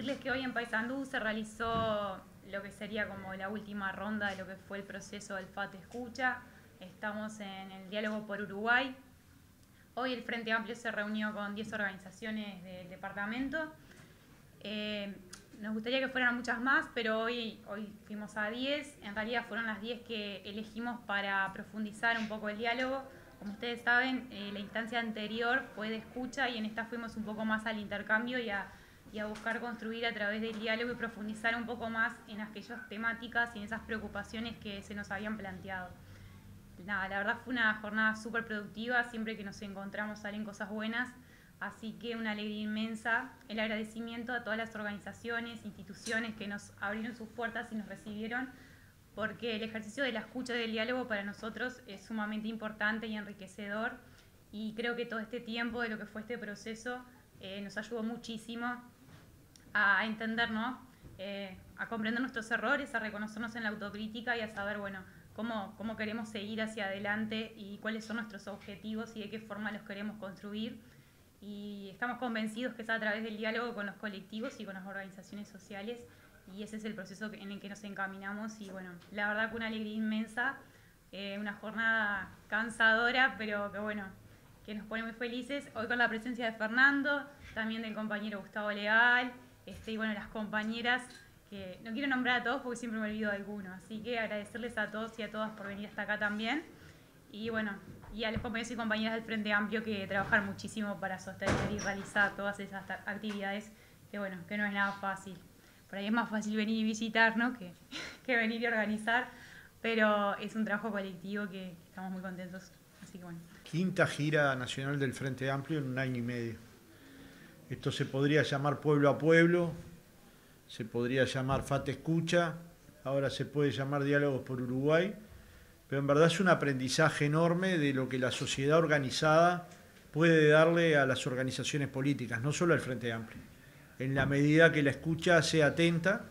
decirles que hoy en Paysandú se realizó lo que sería como la última ronda de lo que fue el proceso del FAT Escucha. Estamos en el diálogo por Uruguay. Hoy el Frente Amplio se reunió con 10 organizaciones del departamento. Nos gustaría que fueran muchas más, pero hoy fuimos a 10. En realidad fueron las 10 que elegimos para profundizar un poco el diálogo. Como ustedes saben, la instancia anterior fue de escucha y en esta fuimos un poco más al intercambio y a buscar construir a través del diálogo y profundizar un poco más en aquellas temáticas y en esas preocupaciones que se nos habían planteado. Nada, la verdad fue una jornada súper productiva, siempre que nos encontramos salen cosas buenas, así que una alegría inmensa, el agradecimiento a todas las organizaciones, instituciones que nos abrieron sus puertas y nos recibieron, porque el ejercicio de la escucha y del diálogo para nosotros es sumamente importante y enriquecedor, y creo que todo este tiempo de lo que fue este proceso nos ayudó muchísimo a entendernos, a comprender nuestros errores, a reconocernos en la autocrítica y a saber, bueno, cómo queremos seguir hacia adelante y cuáles son nuestros objetivos y de qué forma los queremos construir. Y estamos convencidos que es a través del diálogo con los colectivos y con las organizaciones sociales, y ese es el proceso en el que nos encaminamos. Y bueno, la verdad que una alegría inmensa, una jornada cansadora, pero que bueno, que nos pone muy felices. Hoy con la presencia de Fernando, también del compañero Gustavo Leal, y bueno, las compañeras, que no quiero nombrar a todos porque siempre me olvido de alguno, así que agradecerles a todos y a todas por venir hasta acá también, y bueno, y a los compañeros y compañeras del Frente Amplio que trabajan muchísimo para sostener y realizar todas esas actividades, que bueno, que no es nada fácil. Por ahí es más fácil venir y visitar, ¿no?, que venir y organizar, pero es un trabajo colectivo que estamos muy contentos, así que bueno. Quinta gira nacional del Frente Amplio en 1 año y medio. Esto se podría llamar Pueblo a Pueblo, se podría llamar FAT Escucha, ahora se puede llamar Diálogos por Uruguay, pero en verdad es un aprendizaje enorme de lo que la sociedad organizada puede darle a las organizaciones políticas, no solo al Frente Amplio. En la medida que la escucha sea atenta,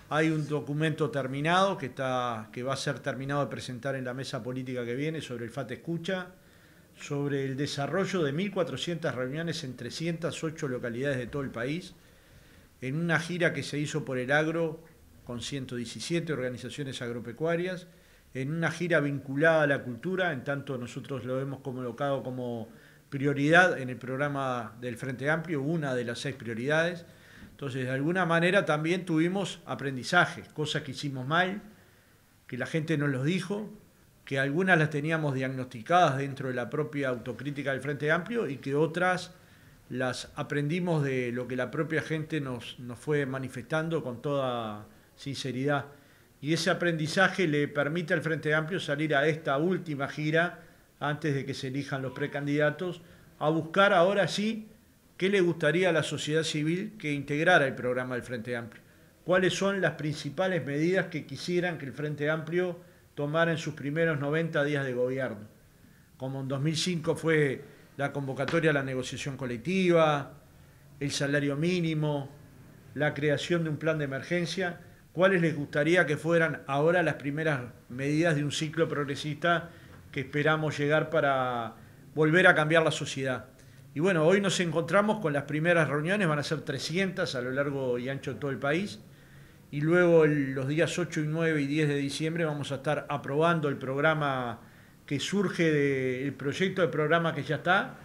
hay un documento terminado que va a ser terminado de presentar en la mesa política que viene sobre el FAT Escucha, sobre el desarrollo de 1.400 reuniones en 308 localidades de todo el país, en una gira que se hizo por el agro con 117 organizaciones agropecuarias, en una gira vinculada a la cultura, en tanto nosotros lo hemos colocado como prioridad en el programa del Frente Amplio, una de las 6 prioridades. Entonces, de alguna manera también tuvimos aprendizajes, cosas que hicimos mal, que la gente nos los dijo, que algunas las teníamos diagnosticadas dentro de la propia autocrítica del Frente Amplio y que otras las aprendimos de lo que la propia gente nos fue manifestando con toda sinceridad. Y ese aprendizaje le permite al Frente Amplio salir a esta última gira, antes de que se elijan los precandidatos, a buscar ahora sí qué le gustaría a la sociedad civil que integrara el programa del Frente Amplio. ¿Cuáles son las principales medidas que quisieran que el Frente Amplio tomara en sus primeros 90 días de gobierno? Como en 2005 fue la convocatoria a la negociación colectiva, el salario mínimo, la creación de un plan de emergencia. ¿Cuáles les gustaría que fueran ahora las primeras medidas de un ciclo progresista que esperamos llegar para volver a cambiar la sociedad? Y bueno, hoy nos encontramos con las primeras reuniones, van a ser 300 a lo largo y ancho de todo el país, y luego los días 8, 9 y 10 de diciembre vamos a estar aprobando el programa que surge del proyecto de programa que ya está,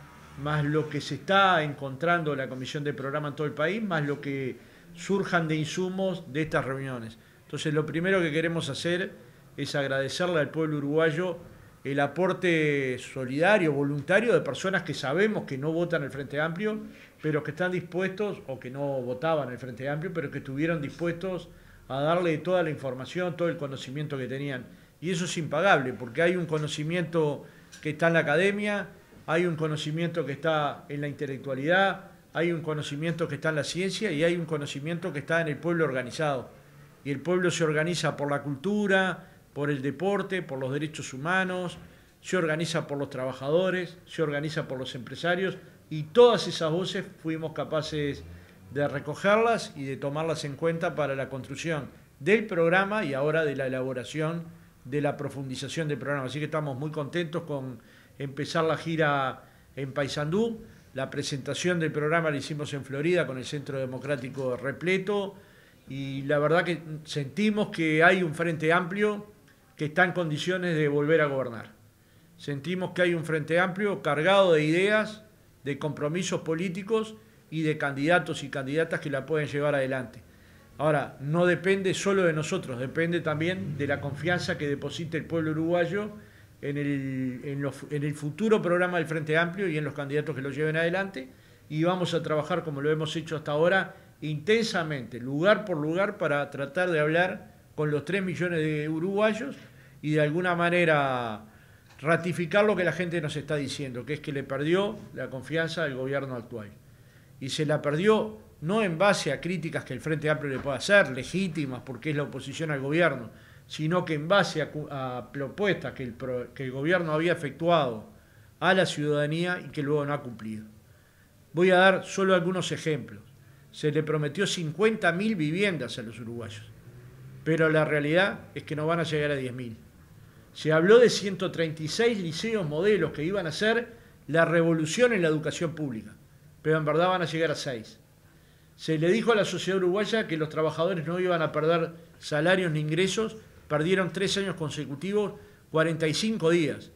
más lo que se está encontrando la Comisión de Programa en todo el país, más lo que surjan de insumos de estas reuniones. Entonces, lo primero que queremos hacer es agradecerle al pueblo uruguayo el aporte solidario, voluntario de personas que sabemos que no votan el Frente Amplio, pero que están dispuestos, o que no votaban el Frente Amplio, pero que estuvieron dispuestos a darle toda la información, todo el conocimiento que tenían. Y eso es impagable, porque hay un conocimiento que está en la academia, hay un conocimiento que está en la intelectualidad, hay un conocimiento que está en la ciencia y hay un conocimiento que está en el pueblo organizado. Y el pueblo se organiza por la cultura, por el deporte, por los derechos humanos, se organiza por los trabajadores, se organiza por los empresarios, y todas esas voces fuimos capaces de recogerlas y de tomarlas en cuenta para la construcción del programa y ahora de la elaboración de la profundización del programa. Así que estamos muy contentos con empezar la gira en Paysandú. La presentación del programa la hicimos en Florida con el Centro Democrático repleto y la verdad que sentimos que hay un frente amplio que está en condiciones de volver a gobernar. Sentimos que hay un frente amplio cargado de ideas, de compromisos políticos y de candidatos y candidatas que la pueden llevar adelante. Ahora, no depende solo de nosotros, depende también de la confianza que deposite el pueblo uruguayo en el futuro programa del Frente Amplio y en los candidatos que lo lleven adelante, y vamos a trabajar como lo hemos hecho hasta ahora intensamente, lugar por lugar, para tratar de hablar con los 3 millones de uruguayos y de alguna manera ratificar lo que la gente nos está diciendo, que es que le perdió la confianza al gobierno actual. Y se la perdió no en base a críticas que el Frente Amplio le pueda hacer, legítimas porque es la oposición al gobierno, sino que en base a propuestas que el gobierno había efectuado a la ciudadanía y que luego no ha cumplido. Voy a dar solo algunos ejemplos. Se le prometió 50.000 viviendas a los uruguayos, pero la realidad es que no van a llegar a 10.000. Se habló de 136 liceos modelos que iban a ser la revolución en la educación pública, pero en verdad van a llegar a 6. Se le dijo a la sociedad uruguaya que los trabajadores no iban a perder salarios ni ingresos, perdieron 3 años consecutivos, 45 días.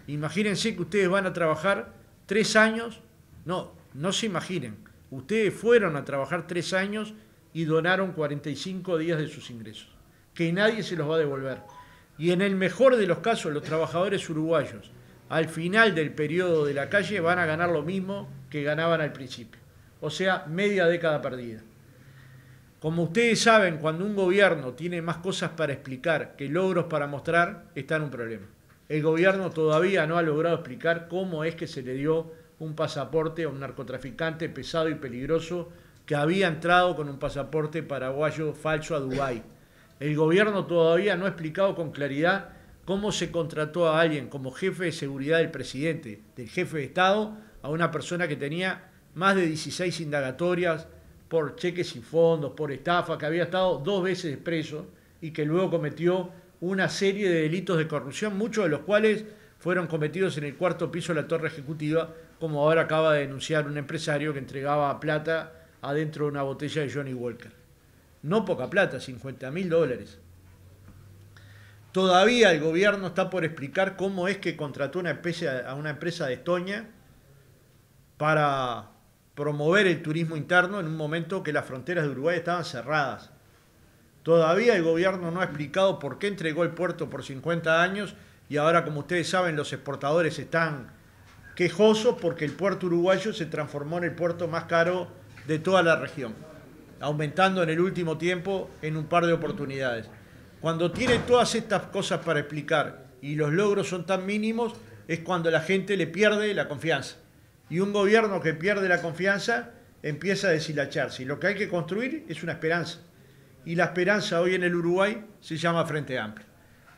Imagínense que ustedes van a trabajar 3 años, no se imaginen, ustedes fueron a trabajar 3 años y donaron 45 días de sus ingresos, que nadie se los va a devolver. Y en el mejor de los casos, los trabajadores uruguayos, al final del periodo de la calle, van a ganar lo mismo que ganaban al principio. O sea, media década perdida. Como ustedes saben, cuando un gobierno tiene más cosas para explicar que logros para mostrar, está en un problema. El gobierno todavía no ha logrado explicar cómo es que se le dio un pasaporte a un narcotraficante pesado y peligroso que había entrado con un pasaporte paraguayo falso a Dubái. El gobierno todavía no ha explicado con claridad cómo se contrató a alguien como jefe de seguridad del presidente, del jefe de Estado, a una persona que tenía más de 16 indagatorias por cheques y fondos, por estafa, que había estado 2 veces preso y que luego cometió una serie de delitos de corrupción, muchos de los cuales fueron cometidos en el 4º piso de la Torre Ejecutiva, como ahora acaba de denunciar un empresario que entregaba plata adentro de una botella de Johnny Walker. No poca plata, $50.000. Todavía el gobierno está por explicar cómo es que contrató a una empresa de Estonia para promover el turismo interno en un momento que las fronteras de Uruguay estaban cerradas. Todavía el gobierno no ha explicado por qué entregó el puerto por 50 años y ahora, como ustedes saben, los exportadores están quejosos porque el puerto uruguayo se transformó en el puerto más caro de toda la región, aumentando en el último tiempo en un par de oportunidades. Cuando tiene todas estas cosas para explicar y los logros son tan mínimos, es cuando la gente le pierde la confianza. Y un gobierno que pierde la confianza empieza a deshilacharse. Y lo que hay que construir es una esperanza. Y la esperanza hoy en el Uruguay se llama Frente Amplio.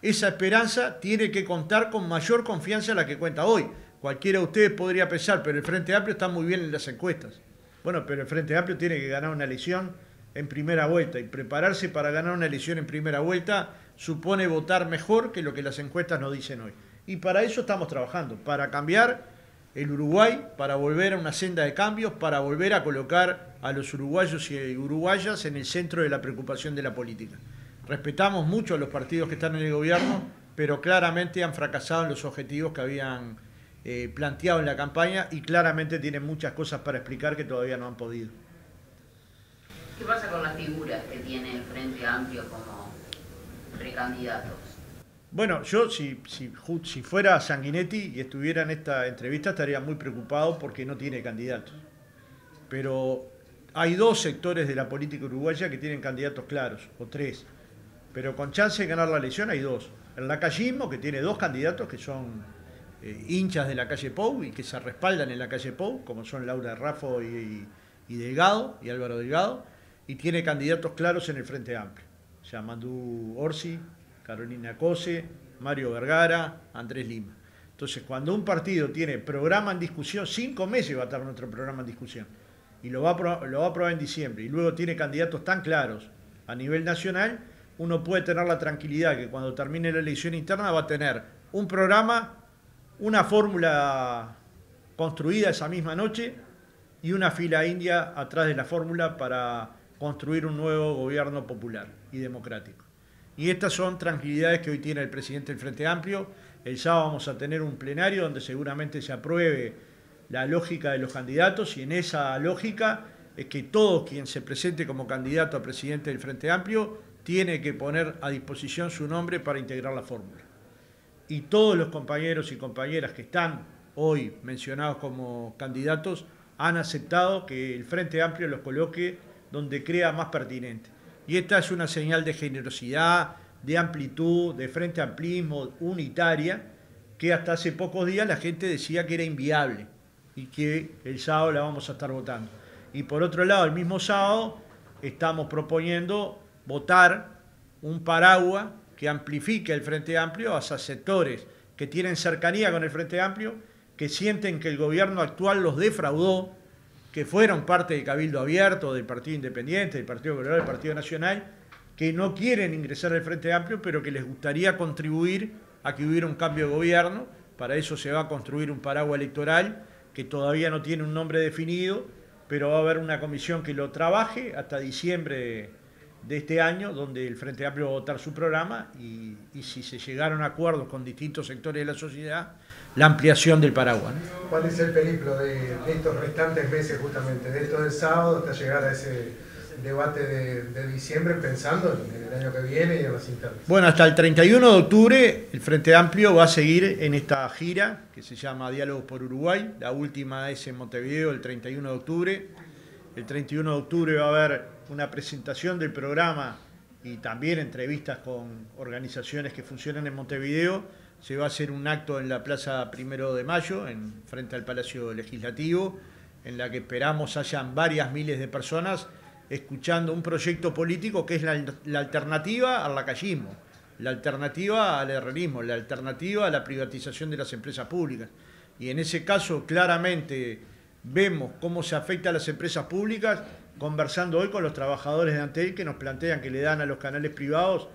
Esa esperanza tiene que contar con mayor confianza a la que cuenta hoy. Cualquiera de ustedes podría pensar, pero el Frente Amplio está muy bien en las encuestas. Bueno, pero el Frente Amplio tiene que ganar una elección en primera vuelta. Y prepararse para ganar una elección en primera vuelta supone votar mejor que lo que las encuestas nos dicen hoy. Y para eso estamos trabajando, para cambiar el Uruguay, para volver a una senda de cambios, para volver a colocar a los uruguayos y uruguayas en el centro de la preocupación de la política. Respetamos mucho a los partidos que están en el gobierno, pero claramente han fracasado en los objetivos que habían planteado en la campaña y claramente tienen muchas cosas para explicar que todavía no han podido. ¿Qué pasa con las figuras que tiene el Frente Amplio como precandidatos? Bueno, yo si fuera Sanguinetti y estuviera en esta entrevista estaría muy preocupado porque no tiene candidatos. Pero hay 2 sectores de la política uruguaya que tienen candidatos claros, o 3. Pero con chance de ganar la elección hay 2. El lacayismo, que tiene 2 candidatos que son hinchas de la calle Pou y que se respaldan en la calle Pou, como son Laura Raffo y Delgado, y Álvaro Delgado, y tiene candidatos claros en el Frente Amplio. O sea, Mandú Orsi, Carolina Cose, Mario Vergara, Andrés Lima. Entonces, cuando un partido tiene programa en discusión, 5 meses va a estar nuestro programa en discusión, y lo va a aprobar en diciembre, y luego tiene candidatos tan claros a nivel nacional, uno puede tener la tranquilidad que cuando termine la elección interna va a tener un programa, una fórmula construida esa misma noche, y una fila india atrás de la fórmula para construir un nuevo gobierno popular y democrático. Y estas son tranquilidades que hoy tiene el presidente del Frente Amplio. El sábado vamos a tener un plenario donde seguramente se apruebe la lógica de los candidatos, y en esa lógica es que todo quien se presente como candidato a presidente del Frente Amplio tiene que poner a disposición su nombre para integrar la fórmula. Y todos los compañeros y compañeras que están hoy mencionados como candidatos han aceptado que el Frente Amplio los coloque donde crea más pertinente. Y esta es una señal de generosidad, de amplitud, de frente amplismo, unitaria, que hasta hace pocos días la gente decía que era inviable y que el sábado la vamos a estar votando. Y por otro lado, el mismo sábado estamos proponiendo votar un paraguas que amplifique el Frente Amplio hacia sectores que tienen cercanía con el Frente Amplio, que sienten que el gobierno actual los defraudó, que fueron parte del Cabildo Abierto, del Partido Independiente, del Partido Colorado, del Partido Nacional, que no quieren ingresar al Frente Amplio, pero que les gustaría contribuir a que hubiera un cambio de gobierno. Para eso se va a construir un paraguas electoral que todavía no tiene un nombre definido, pero va a haber una comisión que lo trabaje hasta diciembre de este año, donde el Frente Amplio va a votar su programa y si se llegaron a acuerdos con distintos sectores de la sociedad, la ampliación del paraguas. ¿Cuál es el periplo de estos restantes meses, justamente, de esto del sábado hasta llegar a ese debate de diciembre, pensando en el año que viene y en las internas? Bueno, hasta el 31 de octubre el Frente Amplio va a seguir en esta gira que se llama Diálogos por Uruguay. La última es en Montevideo el 31 de octubre. El 31 de octubre va a haber una presentación del programa y también entrevistas con organizaciones que funcionan en Montevideo. Se va a hacer un acto en la Plaza 1 de Mayo, frente al Palacio Legislativo, en la que esperamos hayan varias miles de personas escuchando un proyecto político que es la alternativa al lacayismo, la alternativa al herrerismo, la alternativa a la privatización de las empresas públicas. Y en ese caso claramente vemos cómo se afecta a las empresas públicas, conversando hoy con los trabajadores de Antel, que nos plantean que le dan a los canales privados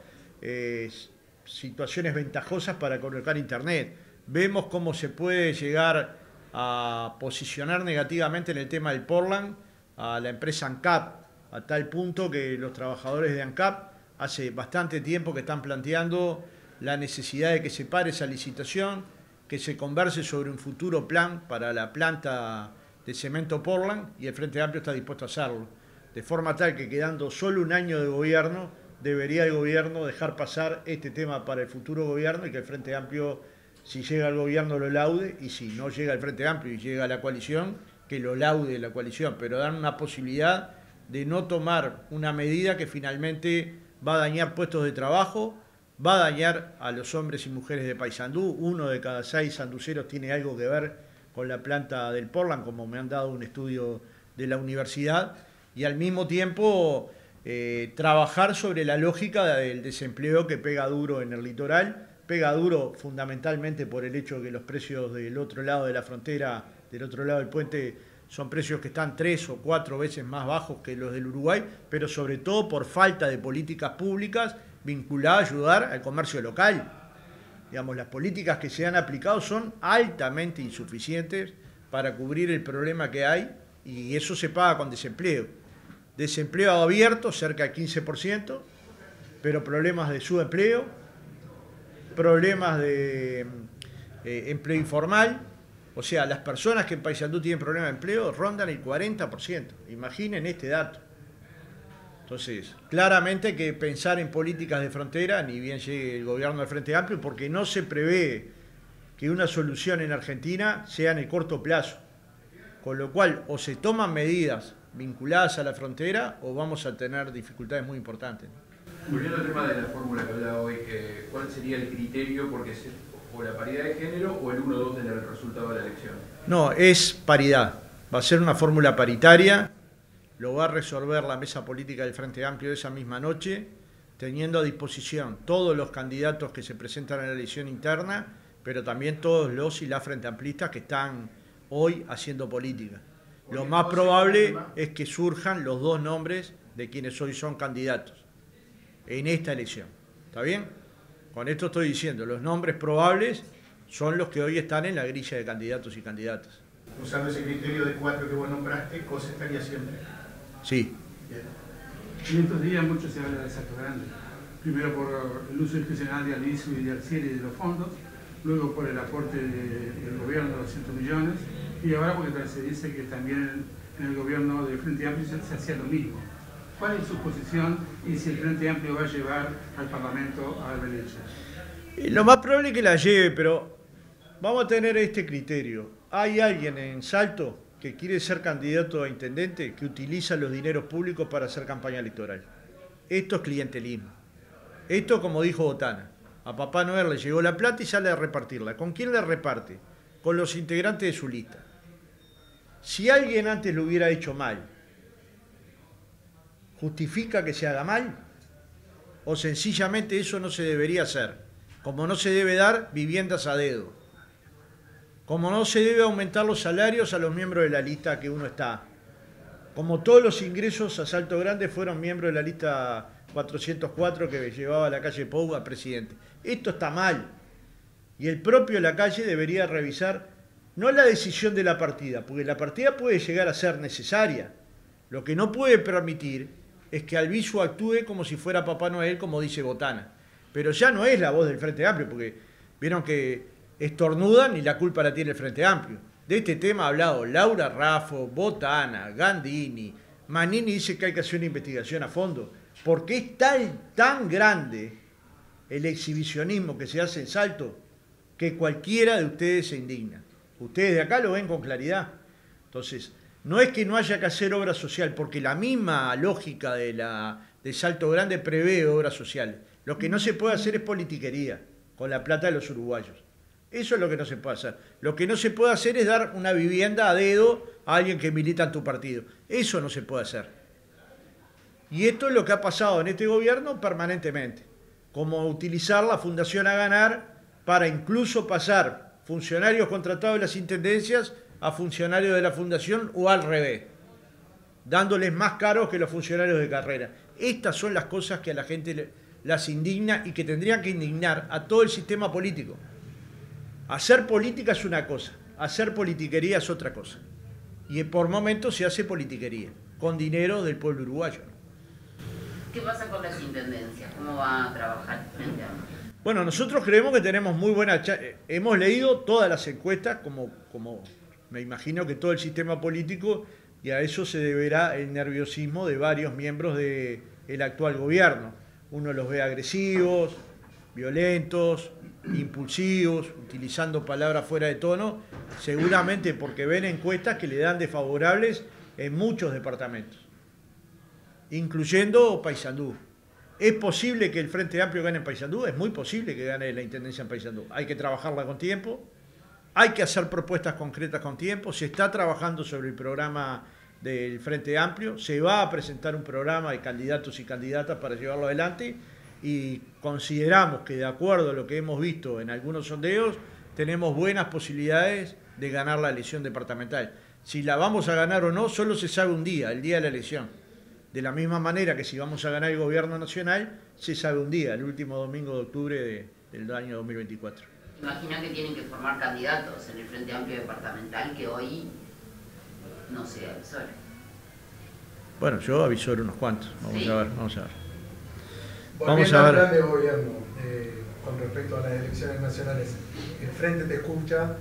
situaciones ventajosas para colocar internet. Vemos cómo se puede llegar a posicionar negativamente en el tema del Portland a la empresa ANCAP, a tal punto que los trabajadores de ANCAP hace bastante tiempo que están planteando la necesidad de que se pare esa licitación, que se converse sobre un futuro plan para la planta de cemento Portland, y el Frente Amplio está dispuesto a hacerlo, de forma tal que quedando solo un año de gobierno, debería el gobierno dejar pasar este tema para el futuro gobierno y que el Frente Amplio, si llega al gobierno, lo laude, y si no llega el Frente Amplio y llega a la coalición, que lo laude la coalición, pero dan una posibilidad de no tomar una medida que finalmente va a dañar puestos de trabajo, va a dañar a los hombres y mujeres de Paysandú. 1 de cada 6 sanduceros tiene algo que ver con la planta del Portland, como me han dado un estudio de la universidad, y al mismo tiempo trabajar sobre la lógica del desempleo que pega duro en el litoral, pega duro fundamentalmente por el hecho de que los precios del otro lado de la frontera, del otro lado del puente, son precios que están 3 o 4 veces más bajos que los del Uruguay, pero sobre todo por falta de políticas públicas vinculadas a ayudar al comercio local. Digamos, las políticas que se han aplicado son altamente insuficientes para cubrir el problema que hay, y eso se paga con desempleo. Desempleo abierto, cerca del 15%, pero problemas de subempleo, problemas de empleo informal. O sea, las personas que en Paysandú tienen problemas de empleo rondan el 40%. Imaginen este dato. Entonces, claramente hay que pensar en políticas de frontera, ni bien llegue el gobierno del Frente Amplio, porque no se prevé que una solución en Argentina sea en el corto plazo. Con lo cual, o se toman medidas vinculadas a la frontera, o vamos a tener dificultades muy importantes. Volviendo al tema de la fórmula que hablaba hoy, ¿cuál sería el criterio? Porque es o la paridad de género o el 1-2 del resultado de la elección. No, es paridad. Va a ser una fórmula paritaria. Lo va a resolver la mesa política del Frente Amplio esa misma noche, teniendo a disposición todos los candidatos que se presentan en la elección interna, pero también todos los y las frente amplistas que están hoy haciendo política. Lo más probable es que surjan los 2 nombres de quienes hoy son candidatos en esta elección. ¿Está bien? Con esto estoy diciendo, los nombres probables son los que hoy están en la grilla de candidatos y candidatas. Usando ese criterio de 4 que vos nombraste, ¿cosa estaría siempre? Sí. Bien. En estos días mucho se habla de Salto Grande. Primero por el uso discrecional de Alicio y de Arcieri de los fondos, luego por el aporte del gobierno de 200 millones, y ahora porque se dice que también en el gobierno del Frente Amplio se hacía lo mismo. ¿Cuál es su posición y si el Frente Amplio va a llevar al Parlamento a Arbeleche? Lo más probable es que la lleve, pero vamos a tener este criterio. ¿Hay alguien en Salto que quiere ser candidato a intendente que utiliza los dineros públicos para hacer campaña electoral? Esto es clientelismo. Esto, como dijo Botana, a Papá Noel le llegó la plata y sale a repartirla. ¿Con quién la reparte? Con los integrantes de su lista. Si alguien antes lo hubiera hecho mal, ¿justifica que se haga mal? ¿O sencillamente eso no se debería hacer? Como no se debe dar viviendas a dedo. Como no se debe aumentar los salarios a los miembros de la lista que uno está. Como todos los ingresos a Salto Grande fueron miembros de la lista 404 que llevaba a la calle Pou a presidente. Esto está mal. Y el propio Lacalle debería revisar no la decisión de la partida, porque la partida puede llegar a ser necesaria. Lo que no puede permitir es que Albizu actúe como si fuera Papá Noel, como dice Botana. Pero ya no es la voz del Frente Amplio, porque vieron que estornudan y la culpa la tiene el Frente Amplio. De este tema ha hablado Laura Raffo, Botana, Gandini. Manini dice que hay que hacer una investigación a fondo, porque es tan grande el exhibicionismo que se hace en Salto que cualquiera de ustedes se indigna. Ustedes de acá lo ven con claridad. Entonces, no es que no haya que hacer obra social, porque la misma lógica de Salto Grande prevé obra social. Lo que no se puede hacer es politiquería con la plata de los uruguayos. Eso es lo que no se puede hacer. Lo que no se puede hacer es dar una vivienda a dedo a alguien que milita en tu partido. Eso no se puede hacer. Y esto es lo que ha pasado en este gobierno permanentemente. Como utilizar la Fundación A Ganar para incluso pasar funcionarios contratados de las intendencias a funcionarios de la Fundación o al revés, dándoles más caros que los funcionarios de carrera. Estas son las cosas que a la gente las indigna y que tendrían que indignar a todo el sistema político. Hacer política es una cosa, hacer politiquería es otra cosa. Y por momentos se hace politiquería, con dinero del pueblo uruguayo. ¿Qué pasa con las intendencias? ¿Cómo va a trabajar Frente Amplio? Bueno, nosotros creemos que tenemos muy buena... Hemos leído todas las encuestas, como me imagino que todo el sistema político, y a eso se deberá el nerviosismo de varios miembros del actual gobierno. Uno los ve agresivos, violentos, impulsivos, utilizando palabras fuera de tono, seguramente porque ven encuestas que le dan desfavorables en muchos departamentos, incluyendo Paysandú. ¿Es posible que el Frente Amplio gane en Paysandú? Es muy posible que gane la intendencia en Paysandú. Hay que trabajarla con tiempo, hay que hacer propuestas concretas con tiempo, se está trabajando sobre el programa del Frente Amplio, se va a presentar un programa de candidatos y candidatas para llevarlo adelante y consideramos que de acuerdo a lo que hemos visto en algunos sondeos, tenemos buenas posibilidades de ganar la elección departamental. Si la vamos a ganar o no, solo se sabe un día, el día de la elección. De la misma manera que si vamos a ganar el gobierno nacional, se sabe un día, el último domingo de octubre del año 2024. Imagina que tienen que formar candidatos en el Frente Amplio departamental que hoy no se avisora. Bueno, yo avisoro unos cuantos, vamos a ver. Volviendo al plan de gobierno, con respecto a las elecciones nacionales, el Frente te escucha,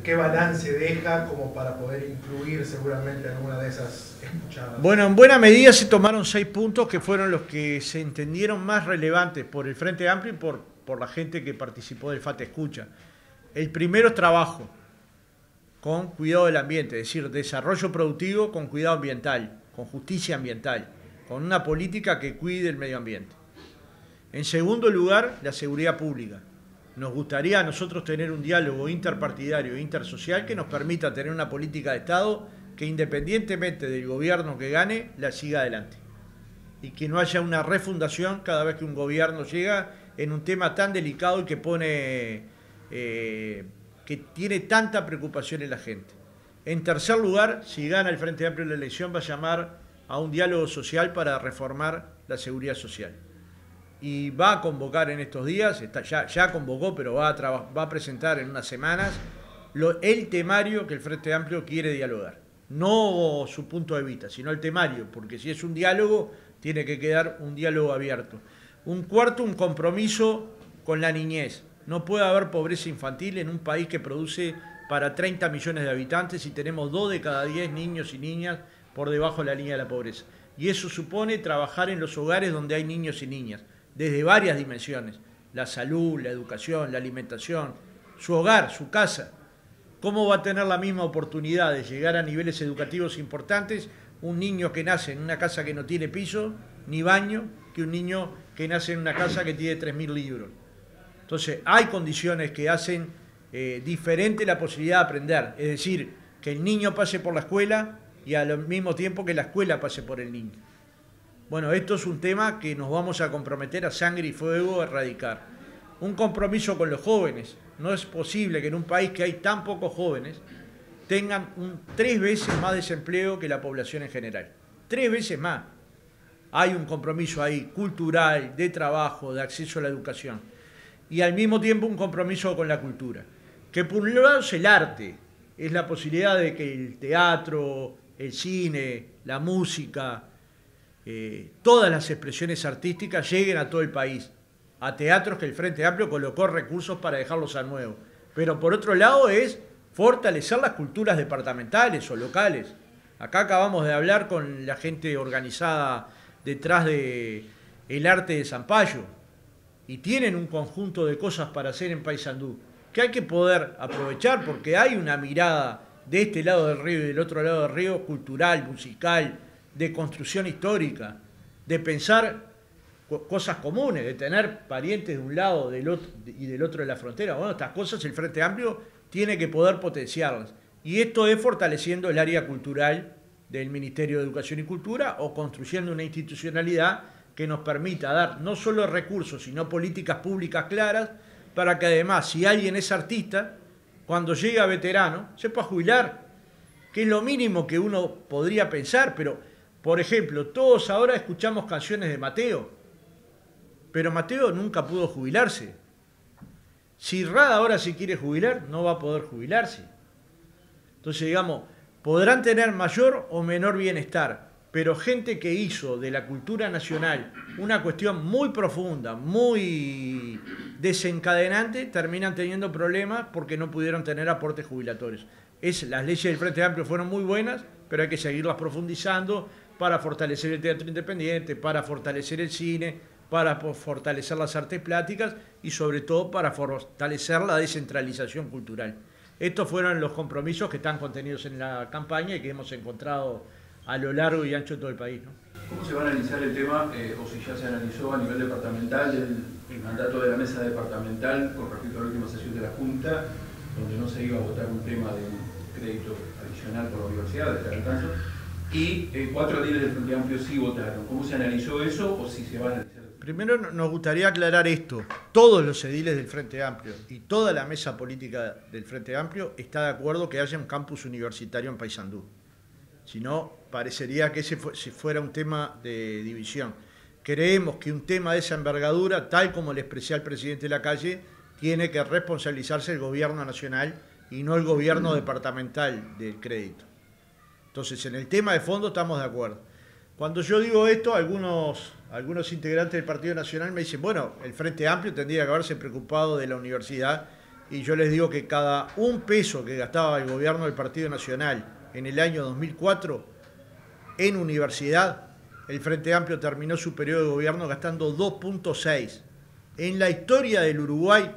¿qué balance deja como para poder incluir seguramente alguna de esas escuchadas? Bueno, en buena medida se tomaron 6 puntos que fueron los que se entendieron más relevantes por el Frente Amplio y por la gente que participó del FATE Escucha. El primero es trabajo, con cuidado del ambiente, es decir, desarrollo productivo con cuidado ambiental, con justicia ambiental, con una política que cuide el medio ambiente. En segundo lugar, la seguridad pública. Nos gustaría a nosotros tener un diálogo interpartidario e intersocial que nos permita tener una política de Estado que independientemente del gobierno que gane, la siga adelante. Y que no haya una refundación cada vez que un gobierno llega en un tema tan delicado y que que tiene tanta preocupación en la gente. En tercer lugar, si gana el Frente Amplio en la elección, va a llamar a un diálogo social para reformar la seguridad social. Y va a convocar en estos días, ya convocó, pero va a presentar en unas semanas el temario que el Frente Amplio quiere dialogar. No su punto de vista, sino el temario, porque si es un diálogo, tiene que quedar un diálogo abierto. Un cuarto, un compromiso con la niñez. No puede haber pobreza infantil en un país que produce para 30 millones de habitantes y tenemos 2 de cada 10 niños y niñas por debajo de la línea de la pobreza. Y eso supone trabajar en los hogares donde hay niños y niñas, desde varias dimensiones. La salud, la educación, la alimentación, su hogar, su casa. ¿Cómo va a tener la misma oportunidad de llegar a niveles educativos importantes un niño que nace en una casa que no tiene piso ni baño que un niño que nace en una casa que tiene 3.000 libros? Entonces, hay condiciones que hacen diferente la posibilidad de aprender. Es decir, que el niño pase por la escuela y al mismo tiempo que la escuela pase por el niño. Bueno, esto es un tema que nos vamos a comprometer a sangre y fuego a erradicar. Un compromiso con los jóvenes. No es posible que en un país que hay tan pocos jóvenes tengan 3 veces más desempleo que la población en general. 3 veces más. Hay un compromiso ahí cultural, de trabajo, de acceso a la educación. Y al mismo tiempo un compromiso con la cultura. Que por un lado es el arte, es la posibilidad de que el teatro, el cine, la música, todas las expresiones artísticas lleguen a todo el país. A teatros que el Frente Amplio colocó recursos para dejarlos a nuevo. Pero por otro lado es fortalecer las culturas departamentales o locales. Acá acabamos de hablar con la gente organizada detrás de el arte de Zampayo y tienen un conjunto de cosas para hacer en Paysandú que hay que poder aprovechar porque hay una mirada de este lado del río y del otro lado del río cultural, musical, de construcción histórica, de pensar cosas comunes, de tener parientes de un lado y del otro de la frontera. Bueno, estas cosas el Frente Amplio tiene que poder potenciarlas. Y esto es fortaleciendo el área cultural del Ministerio de Educación y Cultura o construyendo una institucionalidad que nos permita dar no solo recursos, sino políticas públicas claras para que además, si alguien es artista, cuando llega veterano, se pueda jubilar, que es lo mínimo que uno podría pensar. Pero, por ejemplo, todos ahora escuchamos canciones de Mateo, pero Mateo nunca pudo jubilarse. Si Rada ahora se quiere jubilar, no va a poder jubilarse. Entonces, digamos, podrán tener mayor o menor bienestar, pero gente que hizo de la cultura nacional una cuestión muy profunda, muy desencadenante, terminan teniendo problemas porque no pudieron tener aportes jubilatorios. Las leyes del Frente Amplio fueron muy buenas, pero hay que seguirlas profundizando para fortalecer el teatro independiente, para fortalecer el cine, para fortalecer las artes plásticas y sobre todo para fortalecer la descentralización cultural. Estos fueron los compromisos que están contenidos en la campaña y que hemos encontrado a lo largo y ancho de todo el país, ¿no? ¿Cómo se va a analizar el tema, o si ya se analizó a nivel departamental, el mandato de la mesa departamental con respecto a la última sesión de la Junta, donde no se iba a votar un tema de un crédito adicional por la universidad, de este caso, y 4 ediles del Frente Amplio sí votaron? ¿Cómo se analizó eso o si se va a analizar? Primero nos gustaría aclarar esto. Todos los ediles del Frente Amplio y toda la mesa política del Frente Amplio está de acuerdo que haya un campus universitario en Paysandú. Si no, parecería que ese fuera un tema de división. Creemos que un tema de esa envergadura, tal como le expresé al presidente Lacalle, tiene que responsabilizarse el gobierno nacional y no el gobierno departamental del crédito. Entonces, en el tema de fondo estamos de acuerdo. Cuando yo digo esto, algunos integrantes del Partido Nacional me dicen, bueno, el Frente Amplio tendría que haberse preocupado de la universidad, y yo les digo que cada $1 que gastaba el gobierno del Partido Nacional en el año 2004 en universidad, el Frente Amplio terminó su periodo de gobierno gastando 2.6. En la historia del Uruguay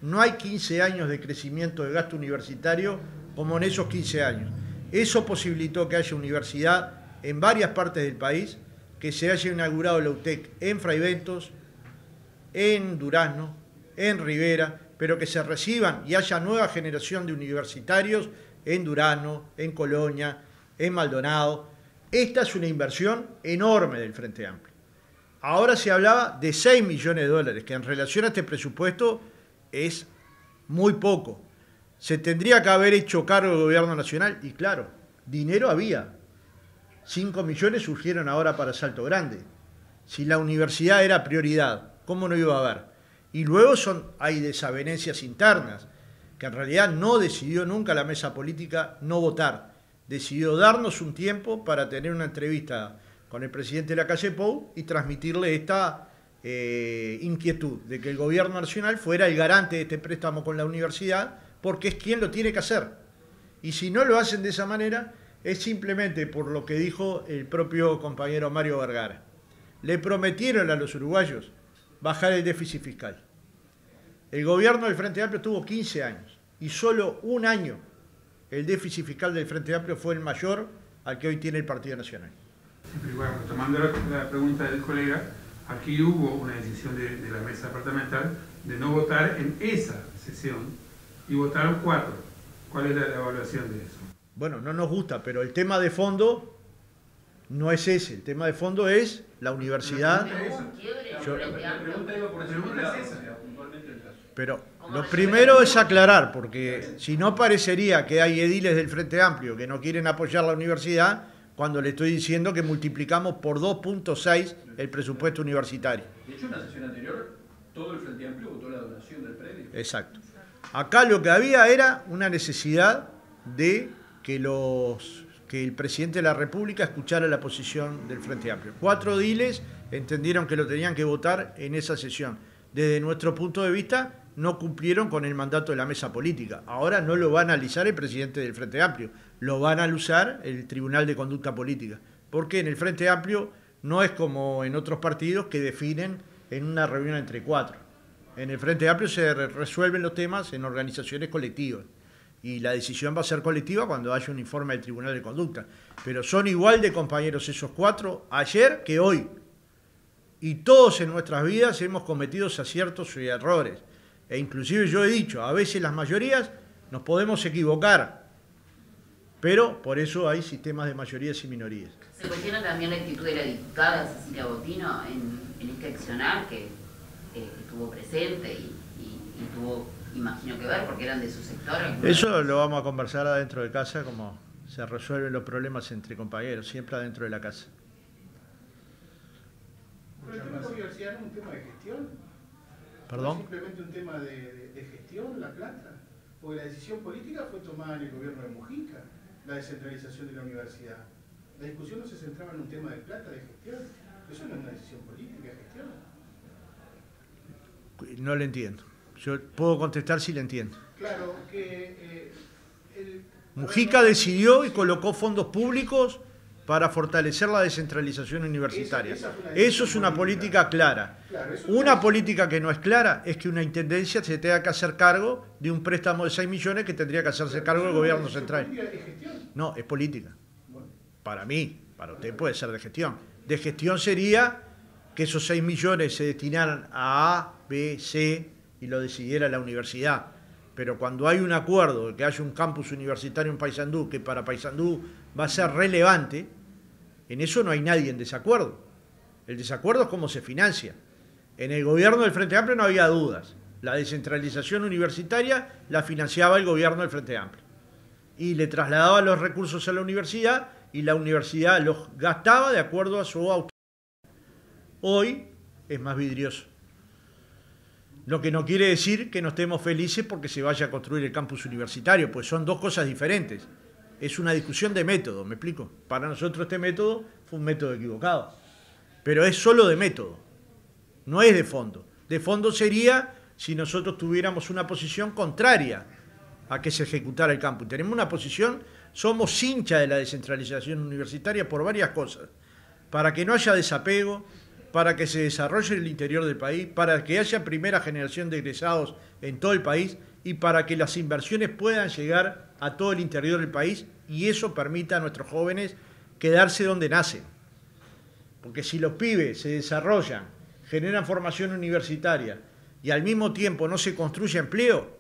no hay 15 años de crecimiento de gasto universitario como en esos 15 años. Eso posibilitó que haya universidad en varias partes del país, que se haya inaugurado la UTEC en Fraiventos, en Durazno, en Rivera, pero que se reciban y haya nueva generación de universitarios en Durazno, en Colonia, en Maldonado. Esta es una inversión enorme del Frente Amplio. Ahora se hablaba de $6 millones, que en relación a este presupuesto es muy poco. Se tendría que haber hecho cargo el gobierno nacional y claro, dinero había. 5 millones surgieron ahora para Salto Grande. Si la universidad era prioridad, ¿cómo no iba a haber? Y luego hay desavenencias internas. que en realidad no decidió nunca la mesa política no votar. Decidió darnos un tiempo para tener una entrevista con el presidente de la calle Pou y transmitirle esta inquietud de que el gobierno nacional fuera el garante de este préstamo con la universidad, porque es quien lo tiene que hacer. Y si no lo hacen de esa manera, es simplemente por lo que dijo el propio compañero Mario Vergara. Le prometieron a los uruguayos bajar el déficit fiscal. El gobierno del Frente Amplio tuvo 15 años y solo un año el déficit fiscal del Frente Amplio fue el mayor al que hoy tiene el Partido Nacional. Sí, pero igual, tomando la pregunta del colega, aquí hubo una decisión de la mesa departamental de no votar en esa sesión y votaron 4. ¿Cuál es la evaluación de eso? Bueno, no nos gusta, pero el tema de fondo no es ese. El tema de fondo es la universidad. Pero lo primero es aclarar, porque si no parecería que hay ediles del Frente Amplio que no quieren apoyar la universidad, cuando le estoy diciendo que multiplicamos por 2.6 el presupuesto universitario. De hecho, en la sesión anterior, todo el Frente Amplio votó la donación del predio. Exacto. Acá lo que había era una necesidad de que el presidente de la República escuchara la posición del Frente Amplio. 4 ediles entendieron que lo tenían que votar en esa sesión. Desde nuestro punto de vista, no cumplieron con el mandato de la mesa política. Ahora no lo va a analizar el presidente del Frente Amplio, lo va a analizar el Tribunal de Conducta Política. Porque en el Frente Amplio no es como en otros partidos que definen en una reunión entre 4. En el Frente Amplio se resuelven los temas en organizaciones colectivas. Y la decisión va a ser colectiva cuando haya un informe del Tribunal de Conducta. Pero son igual de compañeros esos 4 ayer que hoy. Y todos en nuestras vidas hemos cometido aciertos y errores. E inclusive yo he dicho, a veces las mayorías nos podemos equivocar. Pero por eso hay sistemas de mayorías y minorías. Se cuestiona también la actitud de la diputada Cecilia Botino en este accionar que estuvo presente y tuvo, imagino que ver, porque eran de su sector. Eso lo vamos a conversar adentro de casa, como se resuelven los problemas entre compañeros, siempre adentro de la casa. ¿Pero el tema de universidad no es un tema de gestión? ¿Perdón? ¿No es simplemente un tema de gestión, La Plata? Porque la decisión política fue tomada en el gobierno de Mujica, la descentralización de la universidad. La discusión no se centraba en un tema de plata, de gestión. Eso no es una decisión política, es gestión. No le entiendo. Yo puedo contestar si le entiendo. Claro, que Mujica decidió y colocó fondos públicos para fortalecer la descentralización universitaria. Eso es una política clara. Una política que no es clara es que una intendencia se tenga que hacer cargo de un préstamo de 6 millones que tendría que hacerse cargo el gobierno central. No, es política. Para mí, para usted puede ser de gestión. De gestión sería que esos 6 millones se destinaran a A, B, C y lo decidiera la universidad. Pero cuando hay un acuerdo de que haya un campus universitario en Paysandú, que para Paysandú va a ser relevante, en eso no hay nadie en desacuerdo. El desacuerdo es cómo se financia. En el gobierno del Frente Amplio no había dudas. La descentralización universitaria la financiaba el gobierno del Frente Amplio. Y le trasladaba los recursos a la universidad y la universidad los gastaba de acuerdo a su autonomía. Hoy es más vidrioso. Lo que no quiere decir que no estemos felices porque se vaya a construir el campus universitario, pues son dos cosas diferentes. Es una discusión de método, ¿me explico? Para nosotros este método fue un método equivocado, pero es solo de método, no es de fondo. De fondo sería si nosotros tuviéramos una posición contraria a que se ejecutara el campus. Tenemos una posición, somos hincha de la descentralización universitaria por varias cosas, para que no haya desapego, para que se desarrolle el interior del país, para que haya primera generación de egresados en todo el país y para que las inversiones puedan llegar a todo el interior del país y eso permita a nuestros jóvenes quedarse donde nacen. Porque si los pibes se desarrollan, generan formación universitaria y al mismo tiempo no se construye empleo,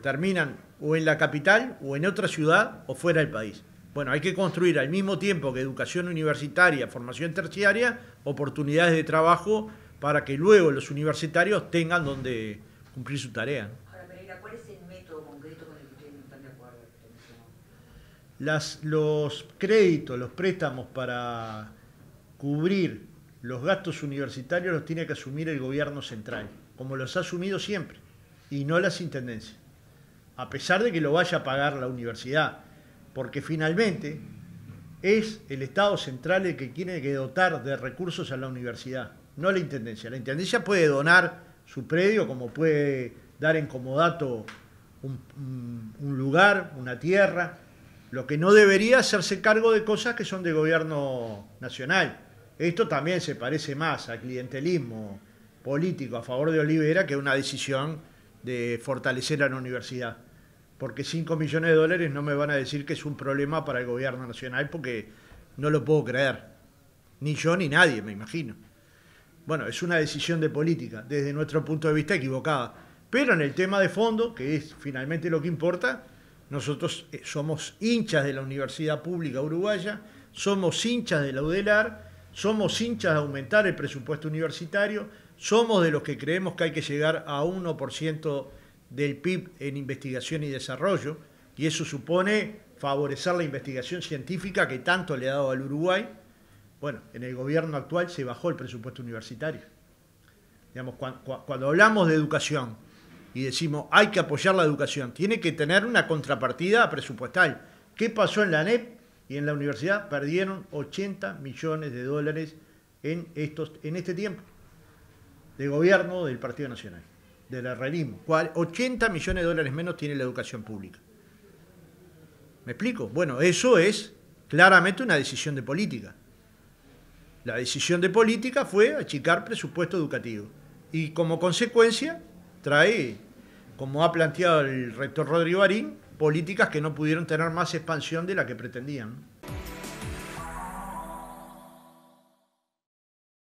terminan o en la capital o en otra ciudad o fuera del país. Bueno, hay que construir al mismo tiempo que educación universitaria, formación terciaria, oportunidades de trabajo para que luego los universitarios tengan donde cumplir su tarea. Ahora, Pereira, ¿cuál es el método concreto con el que ustedes no están de acuerdo? Los créditos, los préstamos para cubrir los gastos universitarios los tiene que asumir el gobierno central, como los ha asumido siempre, y no las intendencias. a pesar de que lo vaya a pagar la universidad, porque finalmente es el Estado central el que tiene que dotar de recursos a la universidad, no la Intendencia. La Intendencia puede donar su predio, como puede dar en comodato un lugar, una tierra. Lo que no debería hacerse cargo de cosas que son de gobierno nacional. Esto también se parece más al clientelismo político a favor de Olivera que a una decisión de fortalecer a la universidad. Porque 5 millones de dólares no me van a decir que es un problema para el gobierno nacional, porque no lo puedo creer. Ni yo ni nadie, me imagino. Bueno, es una decisión de política, desde nuestro punto de vista equivocada. Pero en el tema de fondo, que es finalmente lo que importa, nosotros somos hinchas de la Universidad Pública Uruguaya, somos hinchas de la UDELAR, somos hinchas de aumentar el presupuesto universitario, somos de los que creemos que hay que llegar a 1% del PIB en investigación y desarrollo, y eso supone favorecer la investigación científica que tanto le ha dado al Uruguay. Bueno, en el gobierno actual se bajó el presupuesto universitario. Digamos, cuando hablamos de educación y decimos hay que apoyar la educación, tiene que tener una contrapartida presupuestal. ¿Qué pasó en la ANEP y en la universidad? Perdieron 80 millones de dólares en este tiempo de gobierno del Partido Nacional, del herrerismo. 80 millones de dólares menos tiene la educación pública. ¿Me explico? Bueno, eso es claramente una decisión de política. La decisión de política fue achicar presupuesto educativo y como consecuencia trae, como ha planteado el rector Rodrigo Arín, políticas que no pudieron tener más expansión de la que pretendían.